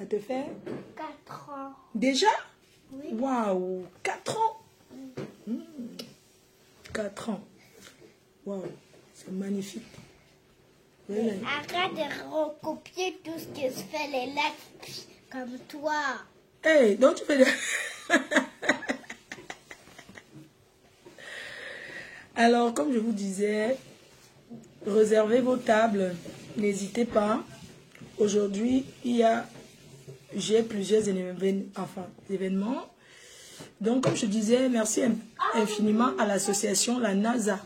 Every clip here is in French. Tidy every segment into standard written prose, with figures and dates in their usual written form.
Ça te fait 4 ans. déjà? Oui. Waouh, 4 ans. 4 ans. Waouh, c'est magnifique. Oui. Arrête de recopier tout ce qui se fait les lettres comme toi. Hey, donc tu fais des... Alors, comme je vous disais, réservez vos tables. N'hésitez pas. Aujourd'hui, j'ai plusieurs événements. Donc, comme je disais, merci infiniment à l'association La NASA,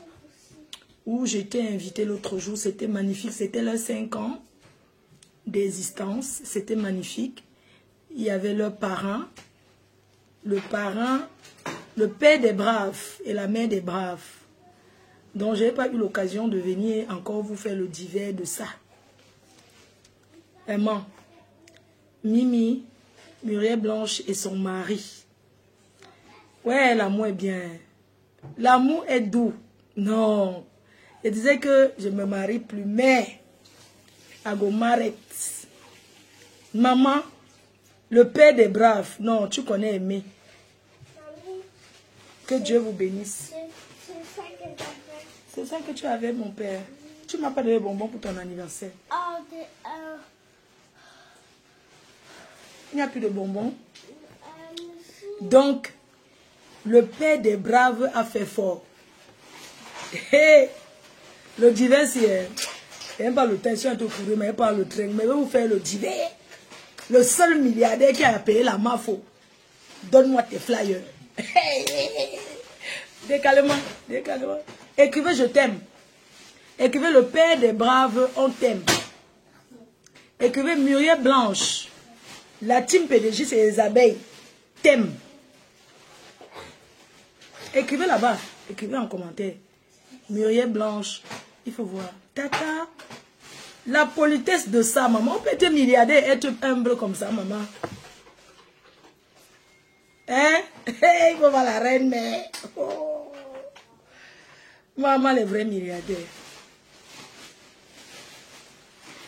où j'étais invitée l'autre jour. C'était magnifique. C'était leurs 5 ans d'existence. C'était magnifique. Il y avait leurs parents, le père des braves et la mère des braves. Donc, je n'ai pas eu l'occasion de venir encore vous faire le divers de ça. Vraiment. Mimi, Muriel Blanche et son mari. Ouais, l'amour est bien. L'amour est doux. Non. Je disais que je ne me marie plus, mais Agomaret. Maman, le père des braves. Non, tu connais Aimé. Que Dieu vous bénisse. C'est ça que j'avais. C'est ça que tu avais, mon père. Tu ne m'as pas donné de bonbons pour ton anniversaire. Il n'y a plus de bonbons. Donc, le père des braves a fait fort. Hey, le divers, c'est... Il n'y a pas le temps, je suis en train de courir, mais il n'y a pas le train. Mais je vais vous faire le divers. Le seul milliardaire qui a payé la MAFO. Donne-moi tes flyers. Décalez-moi, décalez-moi. Écrivez je t'aime. Écrivez le père des braves, on t'aime. Écrivez Muriel Blanche. La team PDG, c'est les abeilles. T'aime. Écrivez là-bas. Écrivez en commentaire. Muriel Blanche. Il faut voir. Tata. La politesse de ça, maman. On peut être milliardaire et être humble comme ça, maman. Hein? Il faut voir la reine, mais... Oh. Maman, les vrais milliardaires.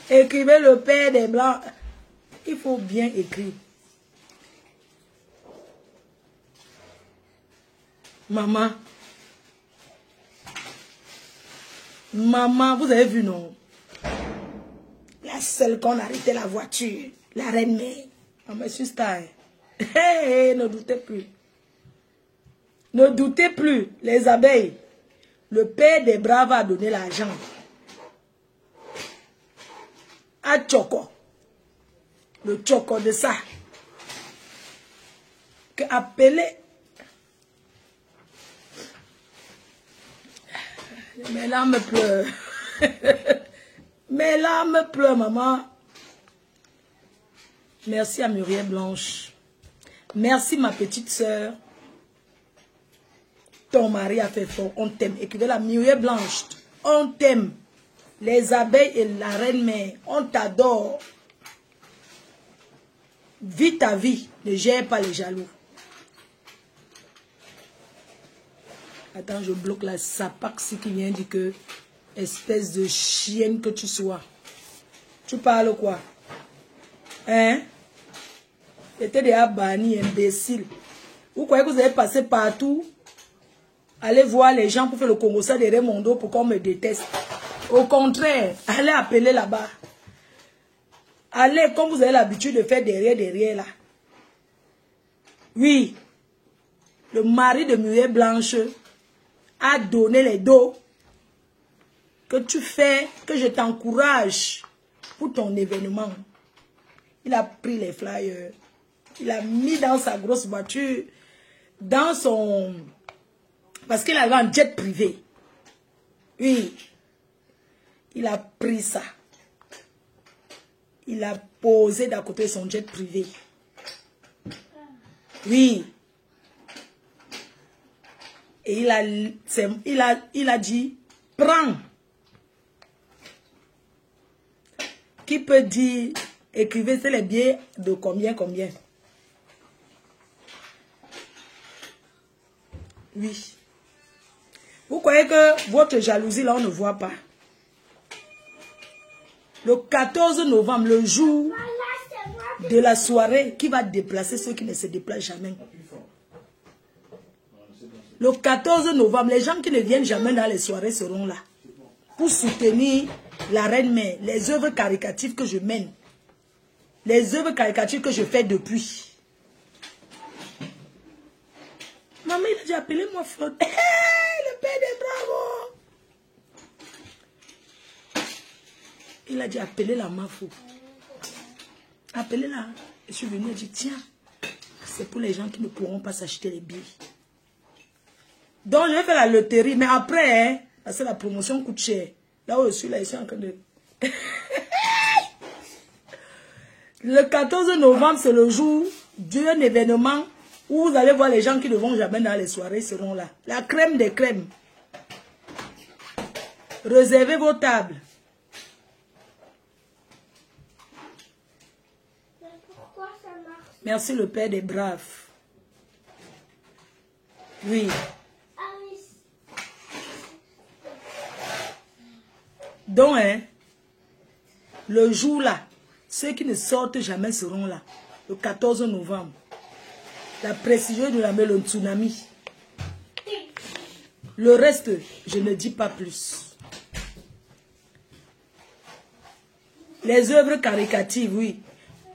Écrivez le père des blancs. Il faut bien écrire. Maman. Maman, vous avez vu, non? La seule qu'on arrêtait la voiture. La reine mère. Maman, je suis star. Hey, ne doutez plus. Ne doutez plus, les abeilles. Le père des braves a donné l'argent. À Choco. Le Choco de ça. Que appelé. Mes larmes pleurent. Mes larmes pleurent, maman. Merci à Muriel Blanche. Merci, ma petite sœur. Ton mari a fait fort. On t'aime. Écrivez la Muriel Blanche. On t'aime. Les abeilles et la reine mère. On t'adore. Vis ta vie. Ne gère pas les jaloux. Attends, je bloque la sapaxi qui vient dire que espèce de chienne que tu sois. Tu parles quoi? Hein? J'étais déjà banni, imbécile. Vous croyez que vous allez passer partout? Allez voir les gens pour faire le Congo ça de Raymondo pour qu'on me déteste. Au contraire, allez appeler là-bas. Allez, comme vous avez l'habitude de faire derrière là. Oui. Le mari de Muriel Blanche a donné les dos que tu fais, que je t'encourage pour ton événement. Il a pris les flyers. Il a mis dans sa grosse voiture, dans son... Parce qu'il avait un jet privé. Oui. Il a pris ça. Il a posé d'à côté son jet privé. Oui. Et il a dit, prends. Qui peut dire, écrivez, c'est les billets de combien? Oui. Vous croyez que votre jalousie, là, on ne voit pas. Le 14 novembre, le jour de la soirée qui va déplacer ceux qui ne se déplacent jamais. Le 14 novembre, les gens qui ne viennent jamais dans les soirées seront là pour soutenir la reine mère, les œuvres caricatives que je mène, les œuvres caricatives que je fais depuis. Maman, il a déjà appelé moi Flot. Hey, le père des bravos. Il a dit appeler la Mafou. Appelez-la. Je suis venue et dit tiens, c'est pour les gens qui ne pourront pas s'acheter les billets. Donc je vais faire la loterie, mais après, hein, parce que la promotion coûte cher. Là où je suis en train de... Le 14 novembre, c'est le jour d'un événement où vous allez voir les gens qui ne vont jamais dans les soirées seront là. La crème des crèmes. Réservez vos tables. Pourquoi ça marche? Merci le Père des braves. Oui. Ah oui. Donc, hein, le jour là, ceux qui ne sortent jamais seront là. Le 14 novembre. La précision de la mer, le tsunami. Le reste, je ne dis pas plus. Les œuvres caricatives, oui.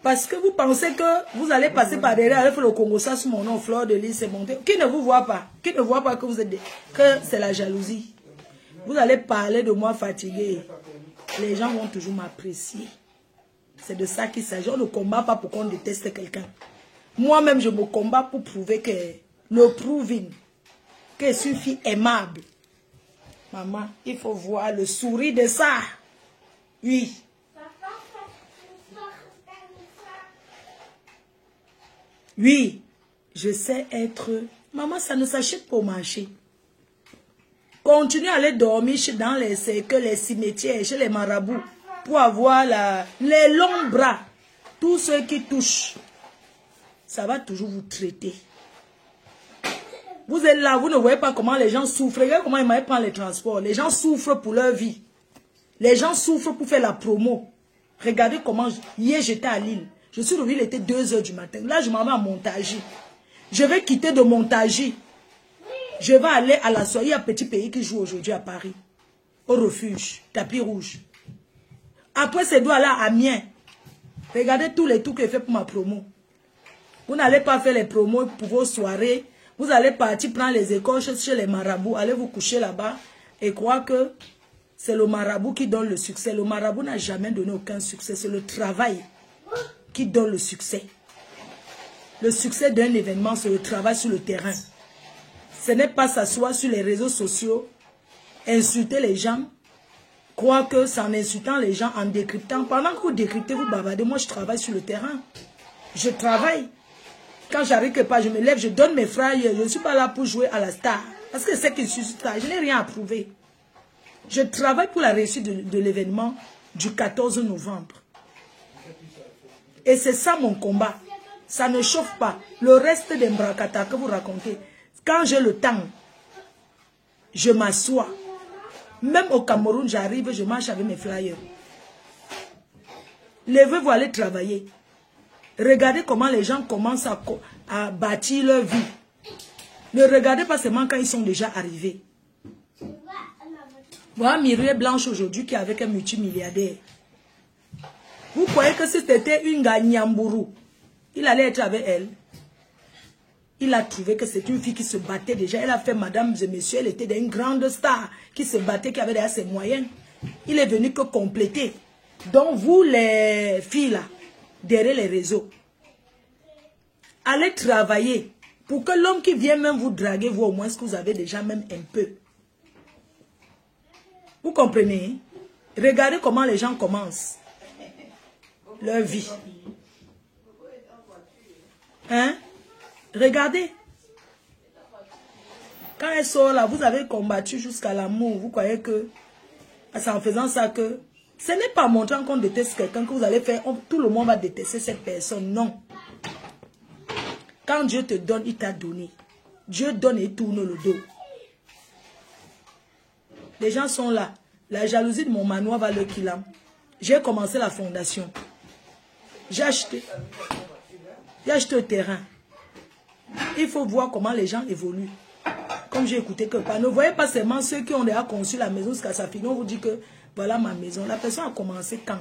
Parce que vous pensez que vous allez passer par derrière, aller faire le Congo, ça sur mon nom, Fleur de Lys, c'est monté. Qui ne vous voit pas? Qui ne voit pas que vous êtes que c'est la jalousie? Vous allez parler de moi fatigué. Les gens vont toujours m'apprécier. C'est de ça qu'il s'agit. On ne combat pas pour qu'on déteste quelqu'un. Moi-même, je me combats pour prouver que le proving, que je suis une fille aimable. Maman, il faut voir le sourire de ça. Oui. Oui, je sais être... Maman, ça ne s'achète pas au marché. Continue à aller dormir dans les cercles, les cimetières, chez les marabouts, pour avoir les longs bras. Tous ceux qui touchent, ça va toujours vous traiter. Vous êtes là, vous ne voyez pas comment les gens souffrent. Regardez comment ils m'avaient pris les transports. Les gens souffrent pour leur vie. Les gens souffrent pour faire la promo. Regardez comment... Hier, j'étais à Lille. Je suis revenue, il était 2 h du matin. Là, je m'en vais à Montagy. Je vais quitter de Montagy. Je vais aller à la soirée. Il y a un petit pays qui joue aujourd'hui à Paris. Au refuge. Tapis rouge. Après, c'est doigt là à Amiens. Regardez tous les tours que j'ai fait pour ma promo. Vous n'allez pas faire les promos pour vos soirées. Vous allez partir prendre les écorches chez les marabouts. Allez vous coucher là-bas et croire que c'est le marabout qui donne le succès. Le marabout n'a jamais donné aucun succès. C'est le travail qui donne le succès. Le succès d'un événement, c'est le travail sur le terrain. Ce n'est pas s'asseoir sur les réseaux sociaux, insulter les gens, croire que c'est en insultant les gens, en décryptant. Pendant que vous décryptez, vous bavardez. Moi, je travaille sur le terrain. Je travaille. Quand j'arrive quelque part, je me lève, je donne mes frères. Je ne suis pas là pour jouer à la star. Parce que c'est que je suis star. Je n'ai rien à prouver. Je travaille pour la réussite de l'événement du 14 novembre. Et c'est ça mon combat. Ça ne chauffe pas. Le reste des mbrakata que vous racontez, quand j'ai le temps, je m'assois. Même au Cameroun, j'arrive, je marche avec mes flyers. Levez-vous, allez travailler. Regardez comment les gens commencent à bâtir leur vie. Ne regardez pas seulement quand ils sont déjà arrivés. Voilà Myriel Blanche aujourd'hui qui est avec un multimilliardaire. Vous croyez que si c'était une Ganyambourou, il allait être avec elle? Il a trouvé que c'est une fille qui se battait déjà. Elle a fait madame et monsieur, elle était une grande star qui se battait, qui avait déjà ses moyens. Il est venu que compléter. Donc vous les filles là, derrière les réseaux, allez travailler pour que l'homme qui vient même vous draguer, vous au moins ce que vous avez déjà même un peu. Vous comprenez? Regardez comment les gens commencent leur vie. Hein? Regardez. Quand elle sort là, vous avez combattu jusqu'à l'amour. Vous croyez que c'est en faisant ça que... Ce n'est pas montrant qu'on déteste quelqu'un que vous allez faire. Tout le monde va détester cette personne. Non. Quand Dieu te donne, il t'a donné. Dieu donne et tourne le dos. Les gens sont là. La jalousie de mon manoir va le killam. J'ai commencé la fondation. J'ai acheté le terrain. Il faut voir comment les gens évoluent. Comme j'ai écouté que ne voyez pas seulement ceux qui ont déjà conçu la maison jusqu'à sa fin. On vous dit que voilà ma maison. La personne a commencé quand?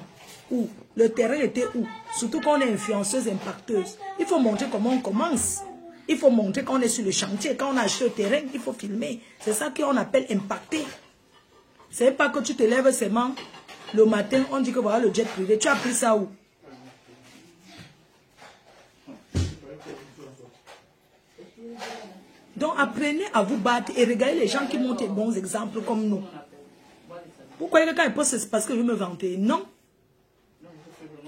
Où? Le terrain était où? Surtout quand on est influenceuse, impacteuse. Il faut montrer comment on commence. Il faut montrer quand on est sur le chantier. Quand on a acheté le terrain, il faut filmer. C'est ça qu'on appelle impacter. Ce n'est pas que tu te lèves seulement le matin, on dit que voilà le jet privé. Tu as pris ça où? Donc apprenez à vous battre et regardez les gens qui montrent des bons exemples comme nous. Pourquoi quelqu'un pose c'est parce que je veux me vanter? Non.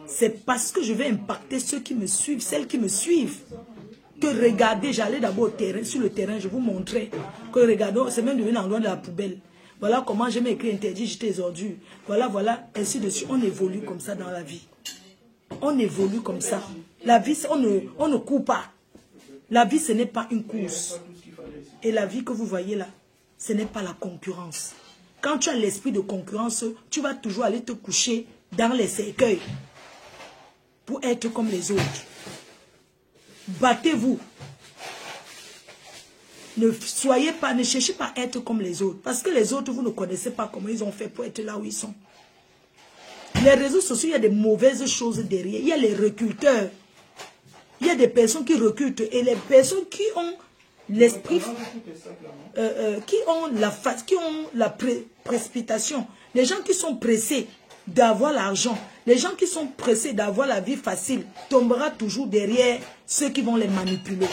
C'est parce que je vais impacter ceux qui me suivent, celles qui me suivent. Que regardez, j'allais d'abord sur le terrain, je vous montrais que regardez, c'est même devenu l'endroit de la poubelle. Voilà comment j'ai écrit interdit, jeter les ordures. Voilà, voilà, ainsi de suite. On évolue comme ça dans la vie. On évolue comme ça. La vie, on ne court pas. La vie, ce n'est pas une course. Et la vie que vous voyez là, ce n'est pas la concurrence. Quand tu as l'esprit de concurrence, tu vas toujours aller te coucher dans les cercueils pour être comme les autres. Battez-vous. Ne cherchez pas à être comme les autres. Parce que les autres, vous ne connaissez pas comment ils ont fait pour être là où ils sont. Les réseaux sociaux, il y a des mauvaises choses derrière. Il y a les reculteurs. Il y a des personnes qui reculent. Et les personnes qui ont l'esprit, qui ont la précipitation. Les gens qui sont pressés d'avoir l'argent, les gens qui sont pressés d'avoir la vie facile, tombera toujours derrière ceux qui vont les manipuler.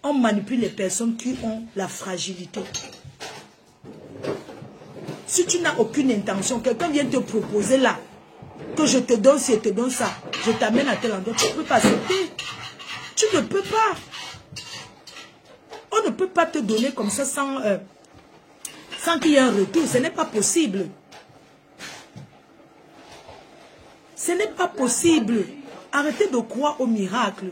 On manipule les personnes qui ont la fragilité. Si tu n'as aucune intention, quelqu'un vient te proposer là, que je te donne ci et te donne ça, je t'amène à tel endroit, tu ne peux pas accepter. Tu ne peux pas. On ne peut pas te donner comme ça sans qu'il y ait un retour. Ce n'est pas possible. Ce n'est pas possible. Arrêtez de croire au miracle.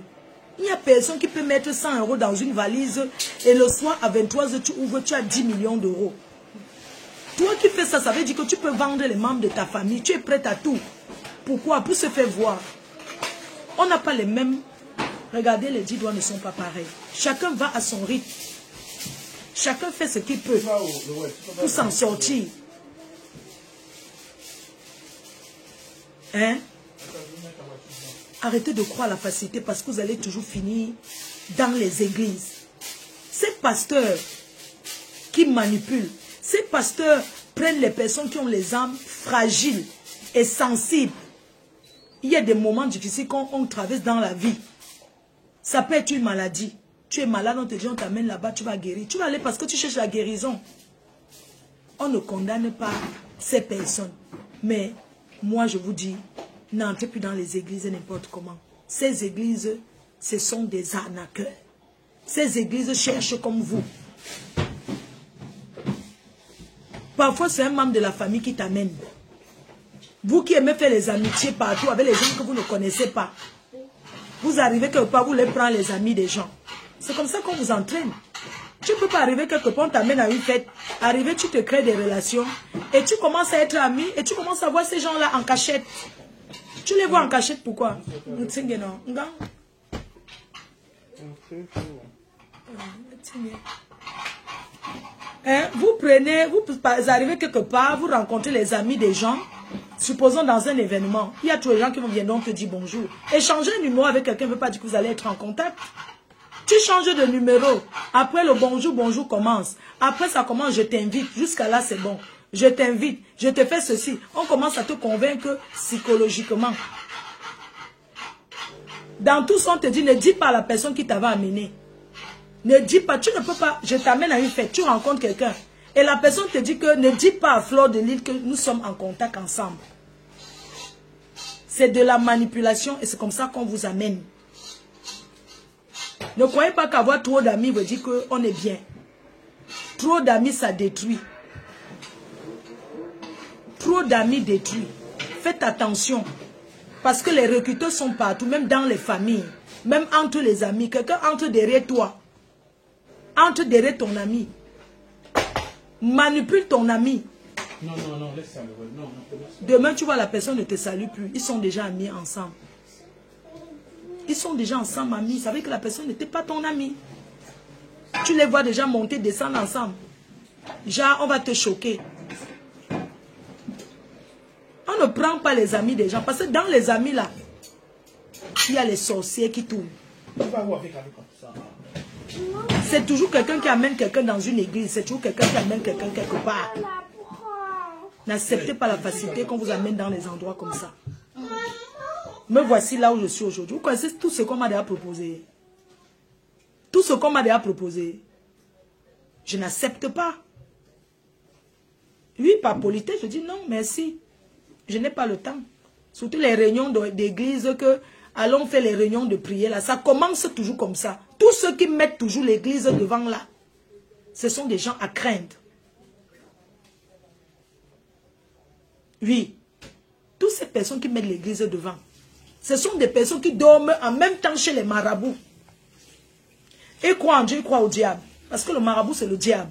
Il n'y a personne qui peut mettre 100 € dans une valise et le soir à 23 h tu ouvres, tu as 10 millions d'euros. Toi qui fais ça, ça veut dire que tu peux vendre les membres de ta famille. Tu es prête à tout. Pourquoi? Pour se faire voir. On n'a pas les mêmes. Regardez, les 10 doigts ne sont pas pareils. Chacun va à son rythme. Chacun fait ce qu'il peut pour s'en sortir. Hein? Arrêtez de croire à la facilité parce que vous allez toujours finir dans les églises. Ces pasteurs qui manipulent, ces pasteurs prennent les personnes qui ont les âmes fragiles et sensibles. Il y a des moments difficiles qu'on traverse dans la vie. Ça peut être une maladie. Tu es malade, on te dit, on t'amène là-bas, tu vas guérir. Tu vas aller parce que tu cherches la guérison. On ne condamne pas ces personnes. Mais moi, je vous dis, n'entrez plus dans les églises n'importe comment. Ces églises, ce sont des arnaqueurs. Ces églises cherchent comme vous. Parfois, c'est un membre de la famille qui t'amène. Vous qui aimez faire les amitiés partout avec les gens que vous ne connaissez pas. Vous arrivez quelque part, vous les prenez les amis des gens. C'est comme ça qu'on vous entraîne. Tu ne peux pas arriver quelque part, on t'amène à une fête. Arriver, tu te crées des relations. Et tu commences à être ami. Et tu commences à voir ces gens-là en cachette. Tu les vois en cachette, pourquoi? Hein? Vous arrivez quelque part, vous rencontrez les amis des gens. Supposons dans un événement, il y a tous les gens qui vont venir te dire bonjour. Échanger un numéro avec quelqu'un ne veut pas dire que vous allez être en contact. Tu changes de numéro. Après le bonjour commence. Après ça commence, je t'invite. Jusqu'à là, c'est bon. Je t'invite. Je te fais ceci. On commence à te convaincre psychologiquement. Dans tout ça, on te dit, ne dis pas à la personne qui t'avait amené. Ne dis pas, tu ne peux pas, je t'amène à une fête, tu rencontres quelqu'un. Et la personne te dit que ne dis pas à Fleur de Lille que nous sommes en contact ensemble. C'est de la manipulation et c'est comme ça qu'on vous amène. Ne croyez pas qu'avoir trop d'amis veut dire qu'on est bien. Trop d'amis, ça détruit. Trop d'amis détruit. Faites attention. Parce que les recruteurs sont partout, même dans les familles. Même entre les amis. Quelqu'un entre derrière toi. Entre derrière ton ami. Manipule ton ami. Non, non, non, laisse ça. Non, non. Demain, tu vois, la personne ne te salue plus. Ils sont déjà amis ensemble. Ils sont déjà ensemble, amis. Ça veut dire que la personne n'était pas ton ami. Tu les vois déjà monter, descendre ensemble. Genre, on va te choquer. On ne prend pas les amis des gens. Parce que dans les amis, là, il y a les sorciers qui tournent. C'est toujours quelqu'un qui amène quelqu'un dans une église. C'est toujours quelqu'un qui amène quelqu'un quelque part. N'acceptez pas la facilité qu'on vous amène dans les endroits comme ça. Me voici là où je suis aujourd'hui. Vous connaissez tout ce qu'on m'a déjà proposé. Tout ce qu'on m'a déjà proposé. Je n'accepte pas. Oui, par politesse, je dis non, merci. Je n'ai pas le temps. Surtout les réunions d'église que allons faire les réunions de prière là. Ça commence toujours comme ça. Tous ceux qui mettent toujours l'église devant là, ce sont des gens à craindre. Oui. Toutes ces personnes qui mettent l'église devant, ce sont des personnes qui dorment en même temps chez les marabouts. Ils croient en Dieu, ils croient au diable. Parce que le marabout, c'est le diable.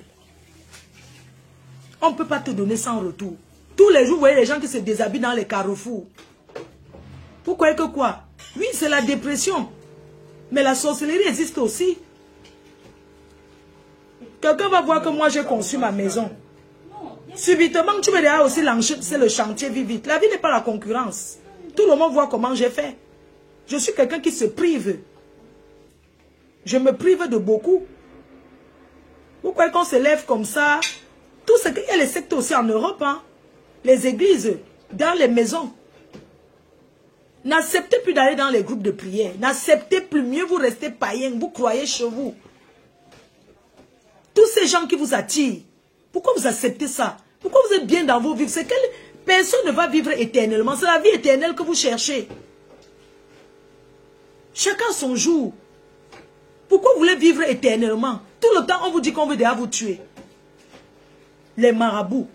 On ne peut pas te donner sans retour. Tous les jours, vous voyez les gens qui se déshabillent dans les carrefours. Vous croyez que quoi? Oui, c'est la dépression. Mais la sorcellerie existe aussi. Quelqu'un va voir que moi, j'ai conçu ma maison. Subitement, tu me diras aussi, c'est le chantier, vite, vite. La vie n'est pas la concurrence. Tout le monde voit comment j'ai fait. Je suis quelqu'un qui se prive. Je me prive de beaucoup. Vous croyez qu'on se lève comme ça? Tout ce qu'il y a les sectes aussi en Europe, hein? Les églises, dans les maisons. N'acceptez plus d'aller dans les groupes de prière. N'acceptez plus, mieux vous restez païen, vous croyez chez vous. Tous ces gens qui vous attirent, pourquoi vous acceptez ça? Pourquoi vous êtes bien dans vos vies? C'est que personne ne va vivre éternellement. C'est la vie éternelle que vous cherchez. Chacun son jour. Pourquoi vous voulez vivre éternellement? Tout le temps, on vous dit qu'on veut déjà vous tuer. Les marabouts,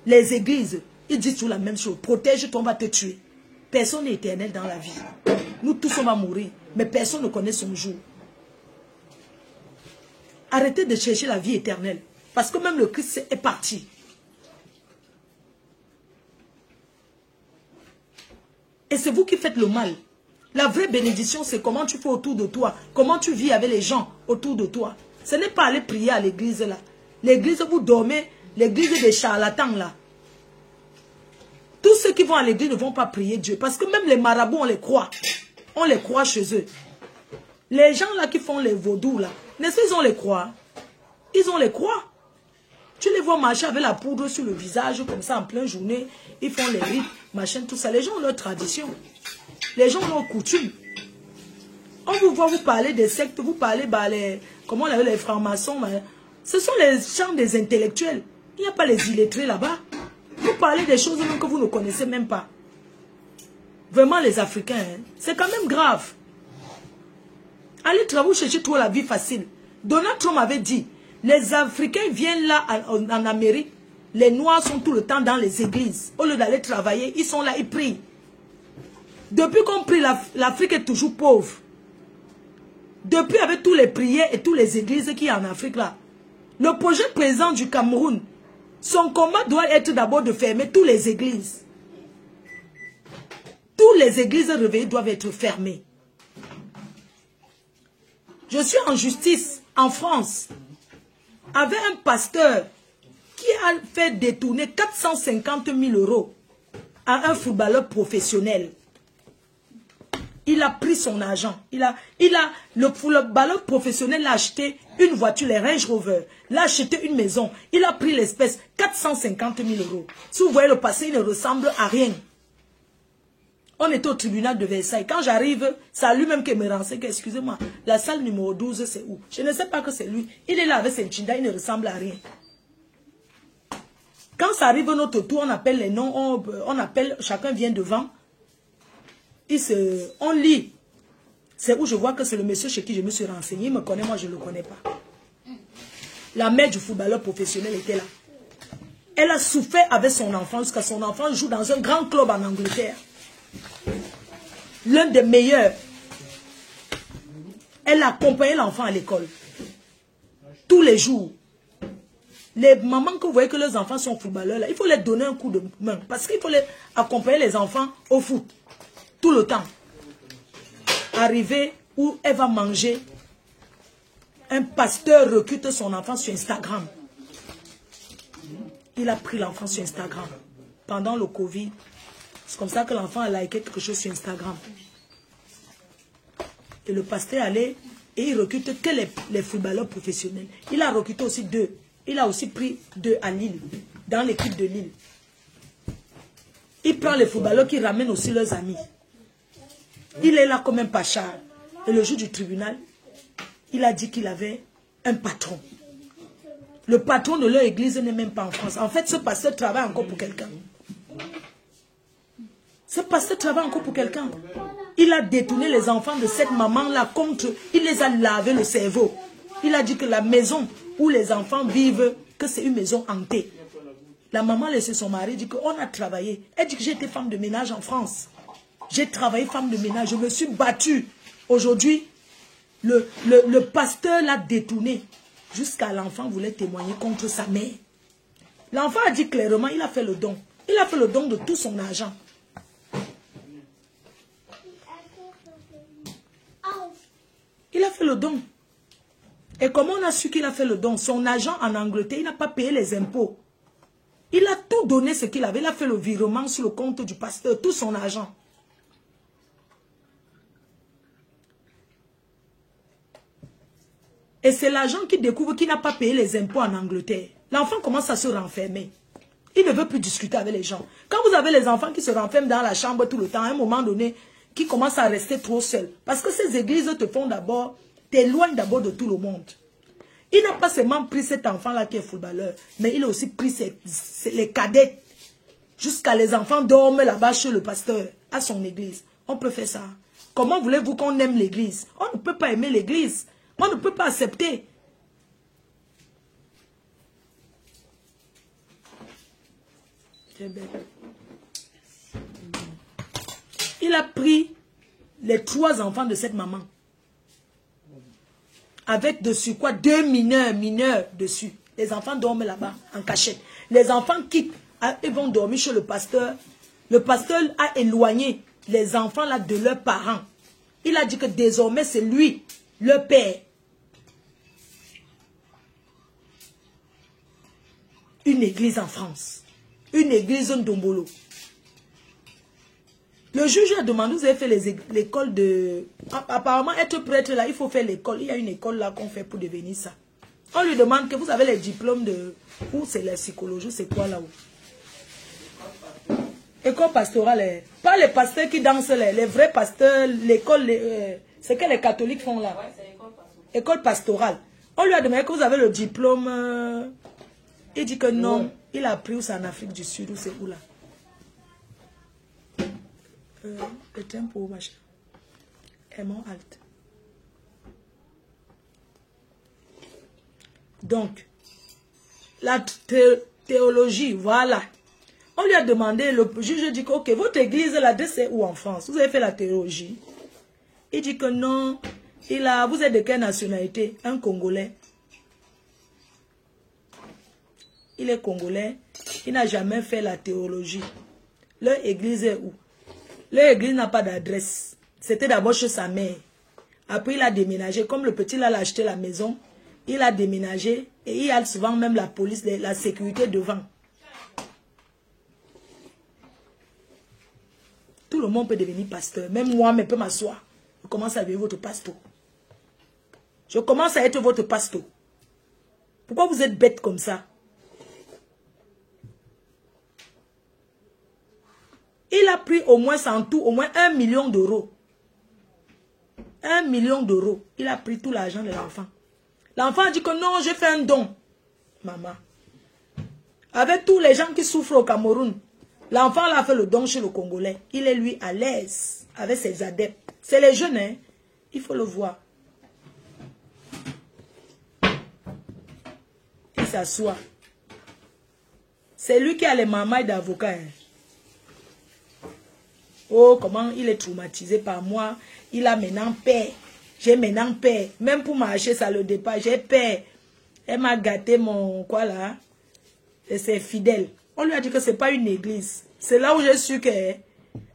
les églises, ils disent toujours la même chose. Protège-toi, on va te tuer. Personne n'est éternel dans la vie. Nous tous, on va mourir. Mais personne ne connaît son jour. Arrêtez de chercher la vie éternelle. Parce que même le Christ est parti. Et c'est vous qui faites le mal. La vraie bénédiction, c'est comment tu fais autour de toi. Comment tu vis avec les gens autour de toi. Ce n'est pas aller prier à l'église là. L'église, vous dormez. L'église des charlatans là. Tous ceux qui vont à l'église ne vont pas prier Dieu. Parce que même les marabouts, on les croit. On les croit chez eux. Les gens là qui font les vaudous là. N'est-ce qu'ils ont les croix? Ils ont les croix. Tu les vois marcher avec la poudre sur le visage comme ça en pleine journée. Ils font les rites, machin, tout ça. Les gens ont leur tradition. Les gens ont leurs coutumes. On vous voit vous parler des sectes, vous parlez, comment on appelle les francs-maçons. Ce sont les gens des intellectuels. Il n'y a pas les illettrés là-bas. Vous parlez des choses même que vous ne connaissez même pas. Vraiment les Africains, hein, c'est quand même grave. Allez travailler, chercher trop la vie facile. Donald Trump avait dit, les Africains viennent là en Amérique, les Noirs sont tout le temps dans les églises. Au lieu d'aller travailler, ils sont là, ils prient. Depuis qu'on prie, l'Afrique est toujours pauvre. Depuis avec tous les prières et toutes les églises qu'il y a en Afrique là. Le projet président du Cameroun, son combat doit être d'abord de fermer toutes les églises. Toutes les églises réveillées doivent être fermées. Je suis en justice en France avec un pasteur qui a fait détourner 450 000 € à un footballeur professionnel. Il a pris son argent. Le footballeur professionnel a acheté une voiture, les Range Rover. Il a acheté une maison. Il a pris l'espèce 450 000 €. Si vous voyez le passé, il ne ressemble à rien. On était au tribunal de Versailles. Quand j'arrive, c'est lui-même qui me renseigne. Excusez-moi, la salle numéro 12, c'est où? Je ne sais pas que c'est lui. Il est là avec ses chindas, il ne ressemble à rien. Quand ça arrive notre tour, on appelle les noms, on appelle, chacun vient devant. On lit. C'est où je vois que c'est le monsieur chez qui je me suis renseigné. Il me connaît, moi je ne le connais pas. La mère du footballeur professionnel était là. Elle a souffert avec son enfant jusqu'à son enfant joue dans un grand club en Angleterre. L'un des meilleurs. Elle a accompagné l'enfant à l'école. Tous les jours. Les mamans que vous voyez que leurs enfants sont footballeurs, là, il faut les donner un coup de main. Parce qu'il faut les accompagner les enfants au foot. Tout le temps. Arriver où elle va manger. Un pasteur recrute son enfant sur Instagram. Il a pris l'enfant sur Instagram. Pendant le Covid. C'est comme ça que l'enfant a liké quelque chose sur Instagram. Et le pasteur allait et il recrute que les footballeurs professionnels. Il a recruté aussi 2. Il a aussi pris 2 à Lille, dans l'équipe de Lille. Il prend les footballeurs qui ramènent aussi leurs amis. Il est là comme un pacha. Et le jour du tribunal, il a dit qu'il avait un patron. Le patron de leur église n'est même pas en France. En fait, ce pasteur travaille encore pour quelqu'un. Ce pasteur travaille encore pour quelqu'un. Il a détourné les enfants de cette maman-là contre... Il les a lavé le cerveau. Il a dit que la maison où les enfants vivent, que c'est une maison hantée. La maman laissait son mari, dit qu'on a travaillé. Elle dit que j'ai été femme de ménage en France. J'ai travaillé femme de ménage, je me suis battue. Aujourd'hui, le pasteur l'a détourné. Jusqu'à l'enfant voulait témoigner contre sa mère. L'enfant a dit clairement, il a fait le don. Il a fait le don de tout son argent. Il a fait le don. Et comment on a su qu'il a fait le don? Son agent en Angleterre, il n'a pas payé les impôts. Il a tout donné ce qu'il avait. Il a fait le virement sur le compte du pasteur, tout son argent. Et c'est l'agent qui découvre qu'il n'a pas payé les impôts en Angleterre. L'enfant commence à se renfermer. Il ne veut plus discuter avec les gens. Quand vous avez les enfants qui se renferment dans la chambre tout le temps, à un moment donné, qui commencent à rester trop seuls. Parce que ces églises te font d'abord, t'éloignent d'abord de tout le monde. Il n'a pas seulement pris cet enfant-là qui est footballeur, mais il a aussi pris les cadets. Jusqu'à les enfants dorment là-bas chez le pasteur, à son église. On peut faire ça. Comment voulez-vous qu'on aime l'église? On ne peut pas aimer l'église. On ne peut pas accepter. Il a pris les 3 enfants de cette maman. Avec dessus quoi 2 mineurs dessus. Les enfants dorment là-bas en cachette. Les enfants quittent. Ils vont dormir chez le pasteur. Le pasteur a éloigné les enfants là de leurs parents. Il a dit que désormais c'est lui, le père. Une église en France. Une église Ndombolo. Le juge a demandé, vous avez fait l'école de... Apparemment, être prêtre là, il faut faire l'école. Il y a une école là qu'on fait pour devenir ça. On lui demande que vous avez les diplômes de... Où c'est la psychologie, c'est quoi là-haut? École pastorale. Pas les pasteurs qui dansent, les vrais pasteurs, l'école... c'est que les catholiques font là. Ouais, c'est école pastorale. On lui a demandé que vous avez le diplôme... Il dit que non. Ouais. Il a appris où c'est en Afrique du Sud, ou c'est où là? Le tempo, machin. Aimant alt. Donc, la théologie, voilà. On lui a demandé, le juge dit que, ok, votre église, là, c'est où en France? Vous avez fait la théologie? Il dit que non. Vous êtes de quelle nationalité? Un Congolais. Il est Congolais. Il n'a jamais fait la théologie. Leur église est où? Leur église n'a pas d'adresse. C'était d'abord chez sa mère. Après, il a déménagé. Comme le petit, là, a acheté la maison, il a déménagé. Et il y a souvent même la police, la sécurité devant. Tout le monde peut devenir pasteur. Même moi, je peux m'asseoir. Je commence à devenir votre pasteur. Je commence à être votre pasteur. Pourquoi vous êtes bête comme ça? Il a pris au moins en tout, au moins 1 million d'euros. 1 million d'euros. Il a pris tout l'argent de l'enfant. L'enfant a dit que non, j'ai fait un don. Maman. Avec tous les gens qui souffrent au Cameroun, l'enfant a fait le don chez le Congolais. Il est lui à l'aise avec ses adeptes. C'est les jeunes, hein. Il faut le voir. Il s'assoit. C'est lui qui a les mamailles d'avocat. Hein. Oh, comment il est traumatisé par moi. Il a maintenant peur. J'ai maintenant peur. Même pour marcher, ça le dépasse. J'ai peur. Elle m'a gâté mon... Quoi là? et ses fidèles. On lui a dit que c'est pas une église. C'est là où j'ai su que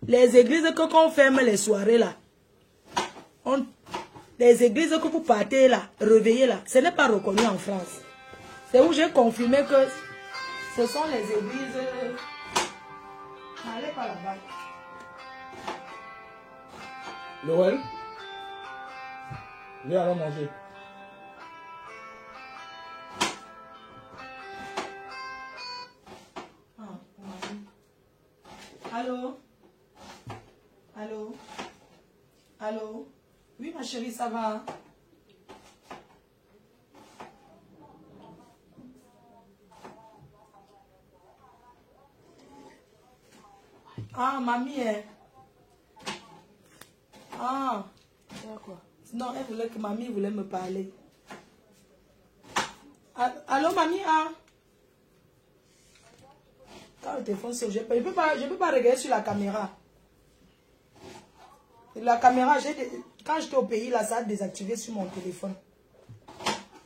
les églises que quand on ferme les soirées là, les églises que vous partez là, réveillez là, ce n'est pas reconnu en France. C'est où j'ai confirmé que ce sont les églises. N'allez pas là-bas. Noël, viens alors manger. Allô? Allô? Allô? Oui, ma chérie, ça va? Ah, mamie, ah, quoi? Non, elle voulait que mamie voulait me parler. Allô, mamie, ah? Quand le téléphone sonne, je ne peux pas regarder sur la caméra. La caméra, quand j'étais au pays, là, ça a désactivé sur mon téléphone.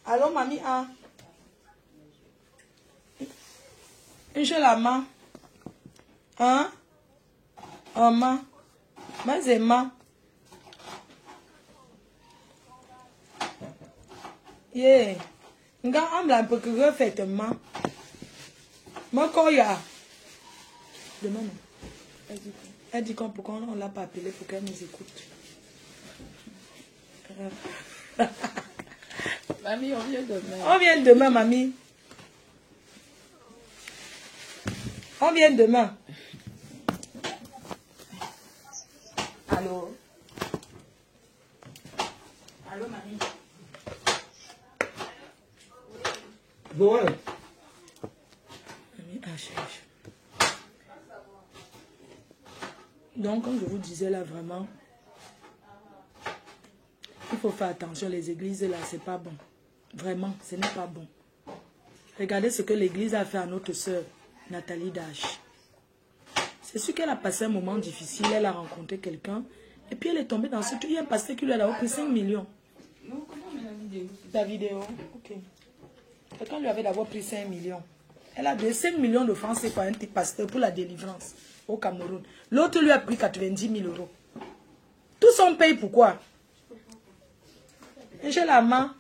Allô, mamie, ah? Je la main. Hein? Oh, ma. Ma, c'est ma. Yeah. Nga, on l'a un peu que refait, ma. Ma, quoi, ya? Demain, non. Elle dit pourquoi on ne l'a pas appelée pour qu'elle nous écoute. Mamie, on vient demain. On vient demain, mamie. On vient demain. Allô? Allô, mamie? Noël. Mamie, cherche. Donc, comme je vous disais là, vraiment, il faut faire attention. Les églises là, c'est pas bon. Vraiment, ce n'est pas bon. Regardez ce que l'église a fait à notre sœur, Nathalie Dash. C'est sûr qu'elle a passé un moment difficile. Elle a rencontré quelqu'un. Et puis elle est tombée dans ce truc. Il y a un pasteur qui lui a offert 5 millions. Non, comment on met la vidéo? Ta vidéo, ok. Quelqu'un lui avait d'abord pris 5 millions. Elle a donné 5 millions de francs, c'est pas un petit pasteur pour la délivrance au Cameroun. L'autre lui a pris 90 000 euros. Tout son paye pourquoi? J'ai la main.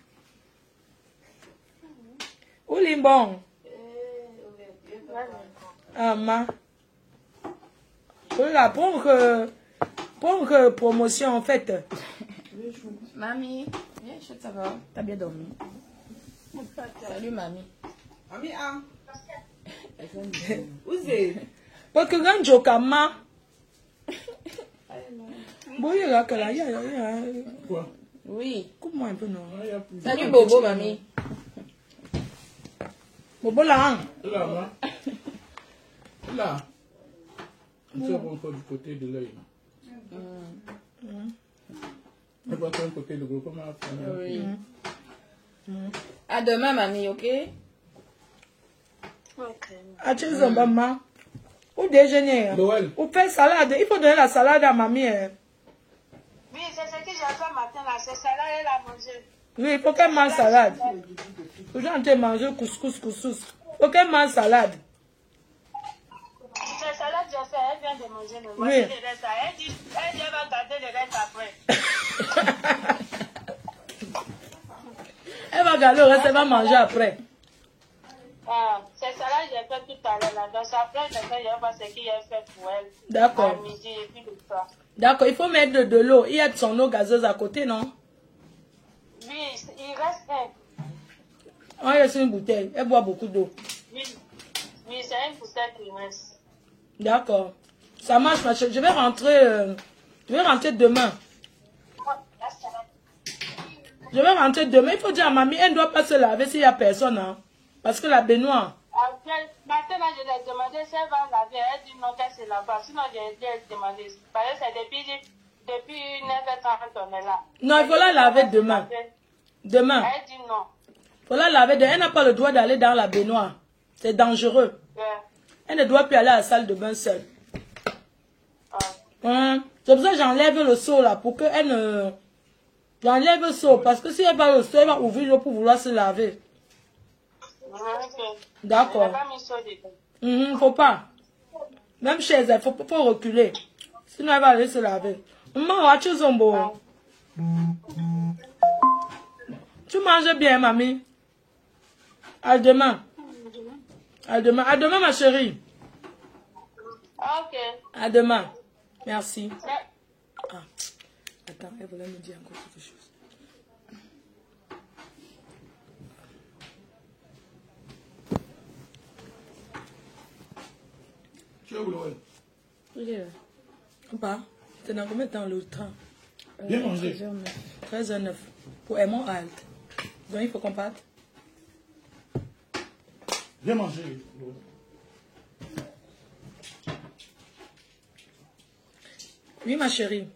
Où l'imbon? Ah, ma. Voilà, pour que promotion en fait. Mamie, viens, ça va? T'as bien dormi? Salut, mamie. Mamie, ah. Où c'est? Parce que quand je kama. Bon, il y a que là, il y a. Quoi? Oui. Coupe-moi un peu, non? Salut, Bobo, mamie. Bobo là, hein? Là, ma. Là. On se voit encore du côté de l'œil. On voit un côté de gros. Comment on va Oui. À demain, mamie, ok? À maman. Ou déjeuner. Noël. Ou faire salade. Il faut donner la salade à mamie. Oui, c'est ce que j'ai fait matin là. C'est ça là, elle a mangé. Oui, il faut qu'elle mange salade. Vous avez mangé couscous. Il faut qu'elle mange salade. C'est salade, j'ai fait. Elle vient de manger. Mais Oui. le reste, elle dit elle va garder le reste après. Elle va garder le reste, elle va manger après. Ah, c'est ça là, j'ai fait tout à l'heure là. Donc après, je vais voir ce qu'il a fait pour elle. D'accord. À midi et puis le soir. D'accord, il faut mettre de l'eau. Il y a de son eau gazeuse à côté, non? Oui, il reste un. Oh, il y a une bouteille. Elle boit beaucoup d'eau. Oui, c'est une poussette qui reste. D'accord. Ça marche, ma chérie. Je vais rentrer demain. Je vais rentrer demain. Il faut dire à mamie, elle ne doit pas se laver s'il n'y a personne. Hein? Parce que la baignoire. Après, maintenant, je lui ai demandé si elle va laver. Elle dit non, qu'elle se lave pas. Sinon, j'ai demandé. Parce que c'est depuis 9h30 on est là. Non, il faut la laver demain. Demain. Elle dit non. Il faut la laver demain. Elle n'a pas le droit d'aller dans la baignoire. C'est dangereux. Ouais. Elle ne doit plus aller à la salle de bain seule. Ah. C'est pour ça que j'enlève le seau là. Pour qu'elle ne... J'enlève le seau. Parce que si elle va au seau, elle va ouvrir l'eau pour vouloir se laver. Ok. D'accord. pas mis ça dedans. Faut pas. Même chez elle, faut reculer. Sinon, elle va aller se laver. Maman, tu zombo. Tu manges bien, mamie. À demain. À demain. À demain, ma chérie. Ok. À demain. Merci. Mais- Ah. Attends, elle voulait me dire encore quelque chose. Tu es où, Loël? Il est là. Pas. C'est dans combien de temps le train? Bien manger. 13h09. Pour Aimon Halte. Donc il faut qu'on parte. Viens manger, Loël. Oui, ma chérie.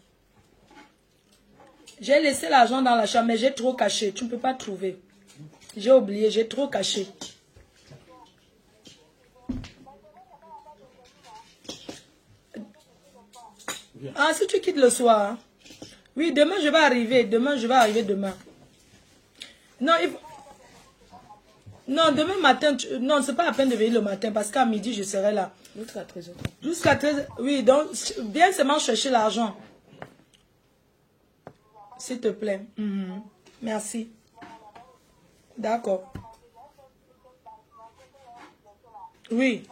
J'ai laissé l'argent dans la chambre, mais j'ai trop caché. Tu ne peux pas trouver. J'ai oublié, j'ai trop caché. Ah, si tu quittes le soir. Hein. Oui, demain je vais arriver. Demain, je vais arriver demain. Non, non, demain matin, non, c'est pas la peine de venir le matin parce qu'à midi, je serai là. Jusqu'à 13h. Jusqu'à 13h. Oui, donc, viens seulement chercher l'argent. S'il te plaît. Merci. D'accord. Oui.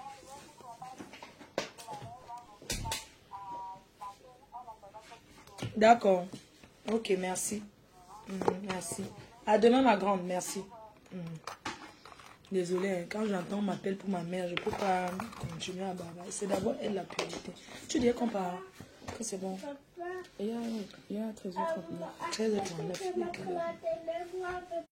D'accord. Ok, merci. Merci. À demain, ma grande. Merci. Désolée, hein, quand j'entends on m'appelle pour ma mère, je ne peux pas continuer à bavarder. C'est d'abord elle la priorité. Tu dis qu'on part. Que c'est bon. Il y a 13h39. 13h39.